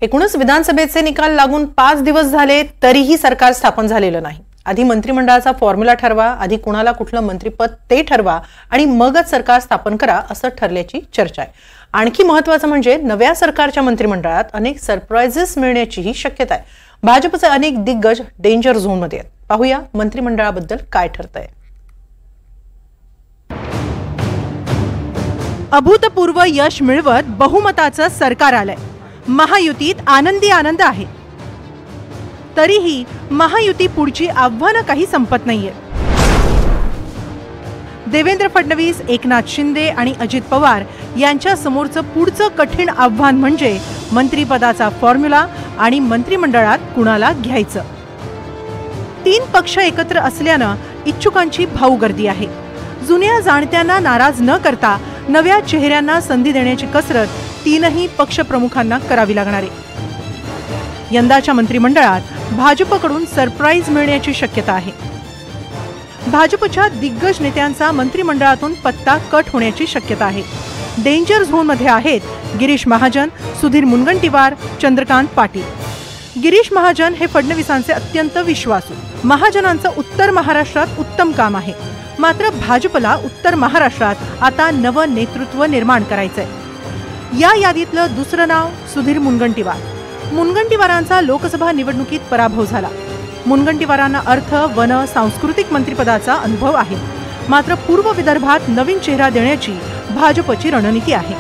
एकूणच विधानसभेचे निकाल लागून 5 दिवस झाले तरीही सरकार स्थापन झालेलं नाही। आधी मंत्रिमंडळाचा फॉर्म्युला ठरवा, आधी कुणाला कुठलं मंत्रिपद ते ठरवा आणि मगच सरकार स्थापन करा असं ठरल्याची चर्चा आहे। आणखी महत्त्वाचं म्हणजे नव्या सरकारच्या मंत्रिमंडळात अनेक सरप्राइजेस मिळण्याचीही शक्यता आहे। भाजपचे अनेक दिग्गज डेंजर झोनमध्ये आहेत। पाहूया मंत्रिमंडळाबद्दल काय ठरतंय। अभूतपूर्व यश मिळवत बहुमताचं सरकार आलंय। महायुतीत आनंदी आनंद आहे। तरीही महायुती पुढची आव्हानं काही संपत नाहीये। देवेंद्र फडणवीस, एकनाथ शिंदे आणि अजित पवार यांच्या समोरचं पुढचं कठीण आव्हान म्हणजे मंत्रिपदाचा फॉर्म्युला आणि मंत्रिमंडळात कुणाला घ्यायचं। 3 पक्ष एकत्र असल्यानं इच्छुकांची भाऊगर्दी आहे। जुन्या जाणत्यांना नाराज न करता नव्या चेहऱ्यांना संधी देण्याची कसरत तीनही पक्ष प्रमुखांना करावी लागणार आहे। यंदाच्या मंत्रिमंडळात भाजपकडून सरप्राईज मिळण्याची शक्यता आहे। भाजपच्या दिग्गज नेत्यांचा मंत्रिमंडळातून पत्ता कट होण्याची शक्यता आहे। डेंजर झोनमध्ये आहेत गिरीश महाजन, सुधीर मुनगंटीवार, चंद्रकांत पाटील। गिरीश महाजन हे फडणवीसांचे अत्यंत विश्वासू। महाजनांचं उत्तर महाराष्ट्रात उत्तम काम आहे, मात्र भाजपला उत्तर महाराष्ट्रात आता नवं नेतृत्व निर्माण करायचंय। या यादीतलं दुसरं नाव सुधीर मुनगंटीवार। मुनगंटीवारांचा लोकसभा निवडणुकीत पराभव झाला। मुनगंटीवारांना अर्थ, वन, सांस्कृतिक मंत्रिपदाचा अनुभव आहे, मात्र पूर्व विदर्भात नवीन चेहरा देण्याची भाजपची रणनीती आहे।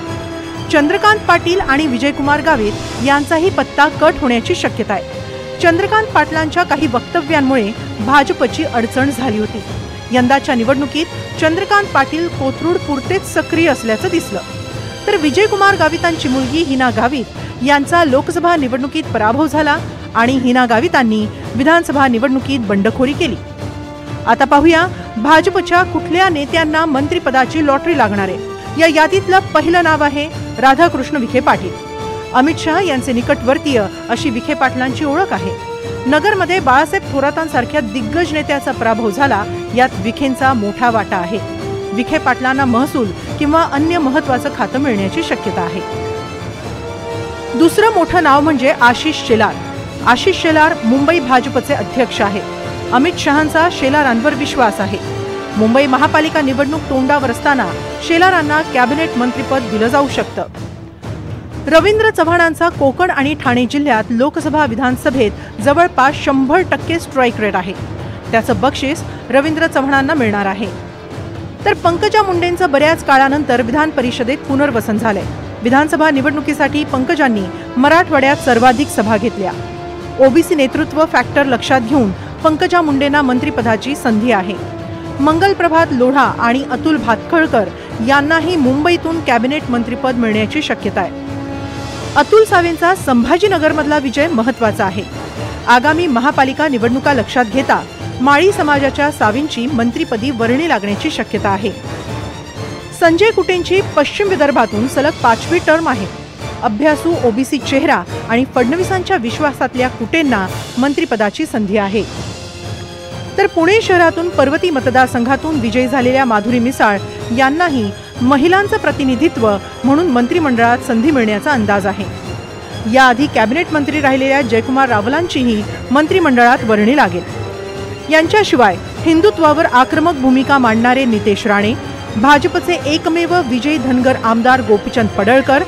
चंद्रकांत पाटील आणि विजयकुमार गावित यांचाही पत्ता कट होण्याची शक्यता आहे। चंद्रकांत पाटलांच्या काही वक्तव्यांमुळे भाजपची अडचण झाली होती। यंदाच्या निवडणुकीत चंद्रकांत पाटील कोथरूड पुरतेच सक्रिय असल्याचं दिसलं, तर विजयकुमार गावितांची मुलगी हिना गावित यांचा लोकसभा निवडणुकीत पराभव झाला आणि हिना गावितांनी विधानसभा निवडणुकीत बंडखोरी केली। आता पाहूया भाजपच्या कुठल्या नेत्यांना मंत्रिपदाची लॉटरी लागणार आहे। या यादीतलं पहिलं नाव आहे राधाकृष्ण विखे पाटील। अमित शहा यांचे निकटवर्तीय अशी विखे पाटलांची ओळख आहे। नगरमध्ये बाळासाहेब थोरातांसारख्या दिग्गज नेत्याचा पराभव झाला, यात विखेंचा मोठा वाटा आहे। विखे पाटलांना महसूल किंवा अन्य महत्त्वाचं खातं मिळण्याची शक्यता आहे। दुसरं मोठं नाव म्हणजे आशिष शेलार। आशिष शेलार मुंबई भाजपचे अध्यक्ष आहेत। अमित शहांचा शेलारांवर विश्वास आहे। मुंबई महापालिका निवडणूक तोंडावर असताना शेलारांना कॅबिनेट मंत्रिपद दिलं जाऊ शकतं। रवींद्र चव्हाणांचा कोकण आणि ठाणे जिल्ह्यात लोकसभा विधानसभेत जवळपास 100% स्ट्राईक रेट आहे। त्याचं बक्षीस रवींद्र चव्हाणांना मिळणार आहे। तर पंकजा मुंडेंचं बऱ्याच काळानंतर विधान परिषदेत पुनर्वसन झालंय। विधानसभा निवडणुकीसाठी पंकजांनी मराठवाड्यात सर्वाधिक सभा घेतल्या। ओबीसी नेतृत्व फॅक्टर लक्षात घेऊन पंकजा मुंडेंना मंत्रिपदाची संधी आहे। मंगल प्रभात लोढा आणि अतुल भातखळकर यांनाही मुंबईतून कॅबिनेट मंत्रिपद मिळण्याची शक्यता आहे। अतुल सावेंचा संभाजीनगरमधला विजय महत्त्वाचा आहे। आगामी महापालिका निवडणुका लक्षात घेता माळी समाजाच्या सावेंची मंत्रिपदी वर्णी लागण्याची शक्यता आहे। संजय कुटेंची पश्चिम विदर्भातून सलग 5वी टर्म आहे। अभ्यासू ओबीसी चेहरा आणि फडणवीसांच्या विश्वासातल्या कुटेंना मंत्रिपदाची संधी आहे। तर पुणे शहरातून पर्वती मतदारसंघातून विजयी झालेल्या माधुरी मिसाळ यांनाही महिलांचं प्रतिनिधित्व म्हणून मंत्रिमंडळात संधी मिळण्याचा अंदाज आहे। याआधी कॅबिनेट मंत्री राहिलेल्या जयकुमार रावलांचीही मंत्रिमंडळात वर्णी लागेल। यांच्याशिवाय हिंदुत्वावर आक्रमक भूमिका मांडणारे नितेश राणे, भाजपचे एकमेव विजयी धनगर आमदार गोपीचंद पडळकर,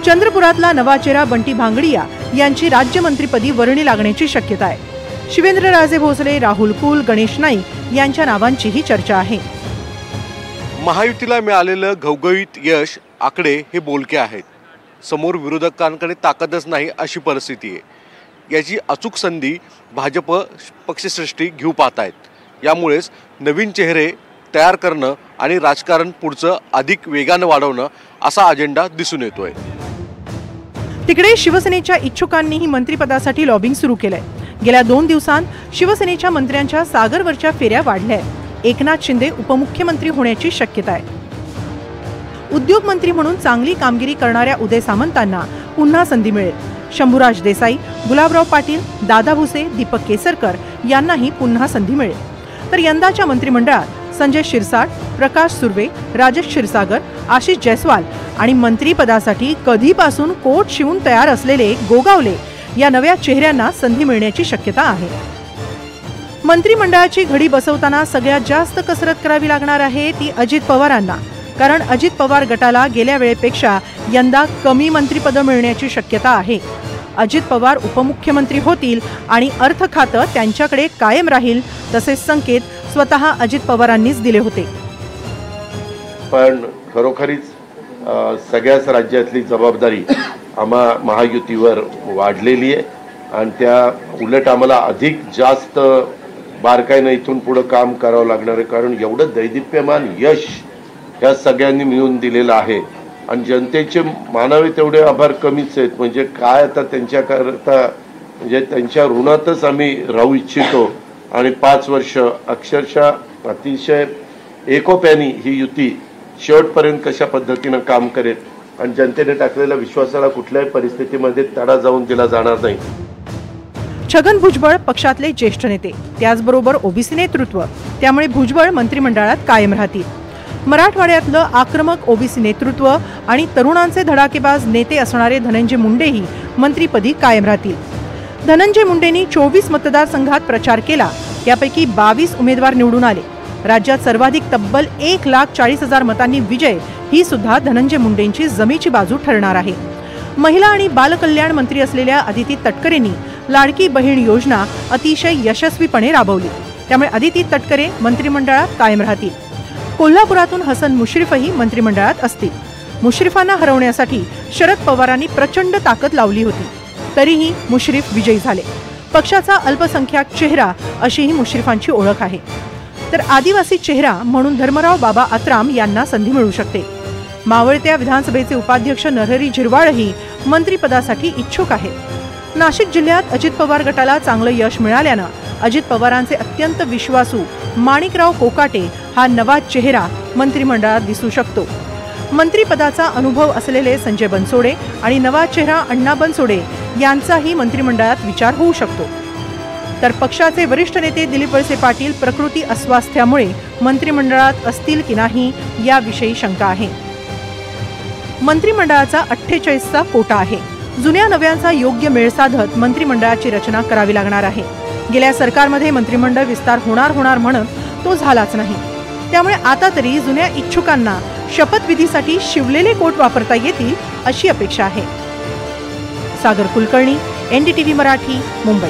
चंद्रपुरातला नवा चेहरा बंटी भांगडिया यांची राज्यमंत्रीपदी वर्णी लागण्याची शक्यता आहे। शिवेंद्रराजे भोसले, राहुल कुल, गणेश नाईक यांच्या नावांचीही चर्चा आहे। महायुतीला मिळालेलं घवघवीत यश आकडे हे बोलके आहेत। समोर विरोधकांकडे ताकदच नाही अशी परिस्थिती आहे। याची अचूक संधी भाजप पक्षश्रेष्ठी घेऊ पाहत आहेत। यामुळेच नवीन चेहरे तयार करणं आणि राजकारण पुढचं अधिक वेगानं वाढवणं असा अजेंडा दिसून येतोय। तिकडे शिवसेनेच्या इच्छुकांनीही मंत्रिपदासाठी लॉबिंग सुरू केलंय। गेल्या 2 दिवसांत शिवसेनेच्या मंत्र्यांच्या सागरवरच्या फेऱ्या वाढल्या आहेत। एकनाथ शिंदे उपमुख्यमंत्री होण्याची शक्यता आहे। उद्योग मंत्री म्हणून चांगली कामगिरी करणाऱ्या उदय सामंतांना पुन्हा संधी मिळेल। शंभूराज देसाई, गुलाबराव पाटील, दादा भुसे, दीपक केसरकर यांनाही पुन्हा संधी मिळेल। तर यंदाच्या मंत्रिमंडळात संजय शिरसाट, प्रकाश सुर्वे, राजेश क्षीरसागर, आशिष जयस्वाल आणि मंत्रीपदासाठी कधीपासून कोट शिवून तयार असलेले गोगावले या नव्या चेहऱ्यांना संधी मिळण्याची शक्यता आहे. मंत्रिमंडळाची घडी बसवताना सगळ्यात जास्त कसरत करावी लागणार आहे ती अजित पवारांना, कारण अजित पवार गटाला गेल्या वेळेपेक्षा यंदा कमी मंत्रिपदं मिळण्याची शक्यता आहे. अजित पवार उपमुख्यमंत्री होतील आणि अर्थ खातं त्यांच्याकडे कायम राहील, तसेच संकेत स्वतः अजित पवारांनीच दिले होते. पण खरोखरीच सगळ्याच राज्यातली जबाबदारी आम्हा महायुतीवर वाढलेली आहे आणि त्या उलट आम्हाला अधिक जास्त बारकाईने इथून पुढे काम करावं लागणार आहे, कारण एवढं दैदिप्यमान यश या सगळ्यांनी मिळून दिलेलं आहे आणि जनतेचे मानावे तेवढे आभार कमीच आहेत. म्हणजे काय आता त्यांच्याकरता म्हणजे त्यांच्या ऋणातच आम्ही राहू इच्छितो आणि 5 वर्ष अक्षरशः अतिशय एकोप्याने ही युती शेवटपर्यंत कशा पद्धतीनं काम करेल आणि जनतेने टाकलेल्या विश्वासाला कुठल्याही परिस्थितीमध्ये तडा जाऊन दिला जाणार नाही. छगन भुजबळ पक्षातले ज्येष्ठ नेते, त्याचबरोबर ओबीसी नेतृत्व, त्यामुळे भुजबळ मंत्रिमंडळात कायम राहतील. मराठवाड्यातलं आक्रमक ओबीसी नेतृत्व आणि तरुणांचे धडाकेबाज नेते असणारे धनंजय मुंडेही मंत्रिपदी कायम राहतील. धनंजय मुंडेंनी 24 मतदारसंघात प्रचार केला, त्यापैकी 22 उमेदवार निवडून आले. राज्यात सर्वाधिक तब्बल 1,40,000 मतांनी विजय ही सुद्धा धनंजय मुंडेंची जमेची बाजू ठरणार आहे. महिला आणि बालकल्याण मंत्री असलेल्या अदिती तटकरेंनी लाडकी बहीण योजना अतिशय यशस्वीपणे राबवली, त्यामुळे अदिती तटकरे मंत्रिमंडळात कायम राहतील. कोल्हापुरातून हसन मुश्रीफही मंत्रिमंडळात असतील. मुश्रीफांना हरवण्यासाठी शरद पवारांनी प्रचंड ताकद लावली होती, तरीही मुश्रीफ विजयी झाले. पक्षाचा अल्पसंख्याक चेहरा अशीही मुश्रीफांची ओळख आहे. तर आदिवासी चेहरा म्हणून धर्मराव बाबा आत्राम यांना संधी मिळू शकते. मावळत्या विधानसभेचे उपाध्यक्ष नरहरी झिरवाळही मंत्रिपदासाठी इच्छुक आहेत. नाशिक जिल्ह्यात अजित पवार गटाला चांगलं यश मिळाल्यानं अजित पवारांचे अत्यंत विश्वासू माणिकराव कोकाटे हा नवा चेहरा मंत्रिमंडळात दिसू शकतो. मंत्रिपदाचा अनुभव असलेले संजय बनसोडे आणि नवा चेहरा अण्णा बनसोडे यांचाही मंत्रिमंडळात विचार होऊ शकतो. तर पक्षाचे वरिष्ठ नेते दिलीप वळसे पाटील प्रकृती अस्वास्थ्यामुळे मंत्रिमंडळात असतील की नाही याविषयी शंका आहे. मंत्रिमंडळाचा 48चा कोटा आहे. जुन्या नव्यांचा योग्य मेळ साधत मंत्रिमंडळाची रचना करावी लागणार आहे. गेल्या सरकारमध्ये मंत्रिमंडळ विस्तार होणार म्हणत तो झालाच नाही. त्यामुळे आता तरी जुन्या इच्छुकांना शपथविधीसाठी शिवलेले कोट वापरता येतील अशी अपेक्षा आहे. सागर कुलकर्णी, NDTV मराठी, मुंबई.